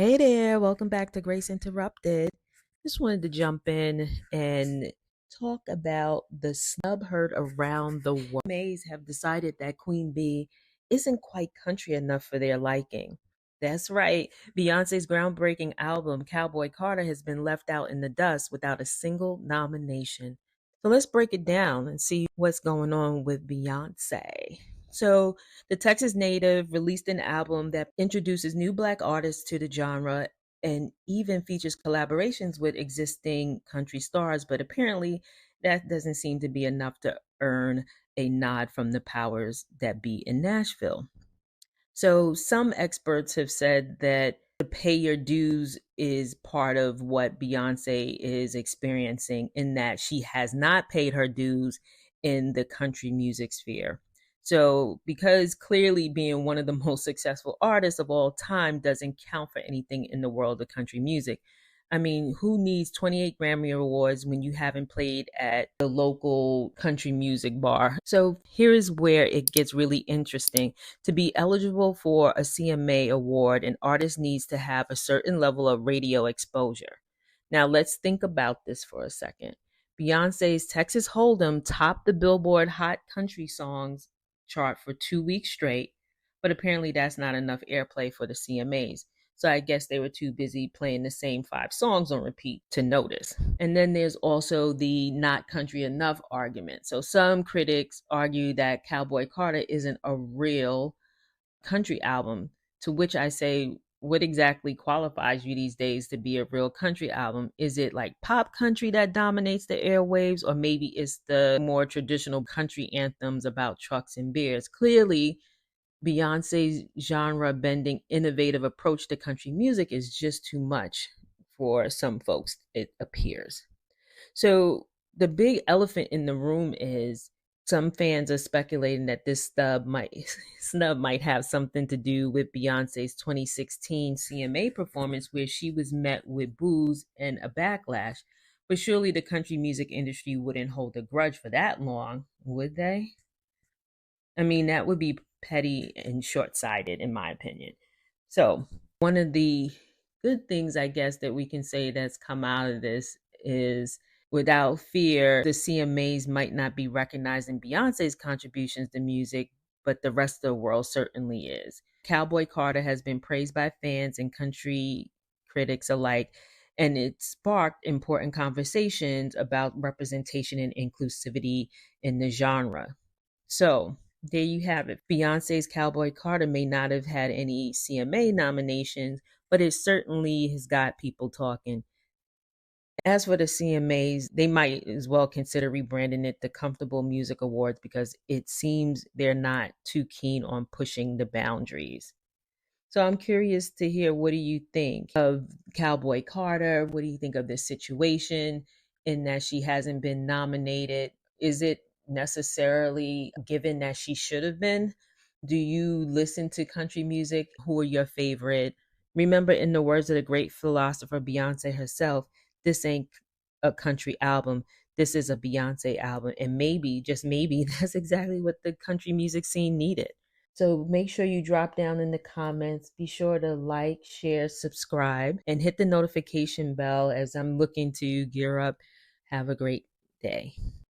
Hey there, welcome back to Grace Interrupted. Just wanted to jump in and talk about the snub heard around the world. CMAs have decided that Queen Bee isn't quite country enough for their liking. That's right, Beyonce's groundbreaking album, Cowboy Carter, has been left out in the dust without a single nomination. So let's break it down and see what's going on with Beyonce. So, the Texas native released an album that introduces new Black artists to the genre and even features collaborations with existing country stars, but apparently that doesn't seem to be enough to earn a nod from the powers that be in Nashville. So, some experts have said that the pay your dues is part of what Beyonce is experiencing, in that she has not paid her dues in the country music sphere. So, because clearly being one of the most successful artists of all time doesn't count for anything in the world of country music. I mean, who needs 28 Grammy Awards when you haven't played at the local country music bar? So, here is where it gets really interesting. To be eligible for a CMA award, an artist needs to have a certain level of radio exposure. Now, let's think about this for a second. Beyonce's Texas Hold'em topped the Billboard Hot Country Songs chart for 2 weeks straight, but apparently that's not enough airplay for the CMAs. So I guess they were too busy playing the same five songs on repeat to notice. And then there's also the not country enough argument. So some critics argue that Cowboy Carter isn't a real country album, to which I say, what exactly qualifies you these days to be a real country album? Is it like pop country that dominates the airwaves, or maybe it's the more traditional country anthems about trucks and beers? Clearly, Beyonce's genre bending, innovative approach to country music is just too much for some folks, it appears. So the big elephant in the room is some fans are speculating that this stub might snub might have something to do with Beyonce's 2016 CMA performance, where she was met with boos and a backlash. But surely the country music industry wouldn't hold a grudge for that long, would they? I mean, that would be petty and short sighted, in my opinion. So, one of the good things, I guess, that we can say that's come out of this is, without fear, the CMAs might not be recognizing Beyonce's contributions to music, but the rest of the world certainly is. Cowboy Carter has been praised by fans and country critics alike, and it sparked important conversations about representation and inclusivity in the genre. So, there you have it. Beyonce's Cowboy Carter may not have had any CMA nominations, but it certainly has got people talking. As for the CMAs, they might as well consider rebranding it the Comfortable Music Awards, because it seems they're not too keen on pushing the boundaries. So I'm curious to hear, what do you think of Cowboy Carter? What do you think of this situation in that she hasn't been nominated? Is it necessarily given that she should have been? Do you listen to country music? Who are your favorite? Remember, in the words of the great philosopher Beyonce herself, this ain't a country album. This is a Beyonce album. And maybe, just maybe, that's exactly what the country music scene needed. So make sure you drop down in the comments. Be sure to like, share, subscribe, and hit the notification bell, as I'm looking to gear up. Have a great day.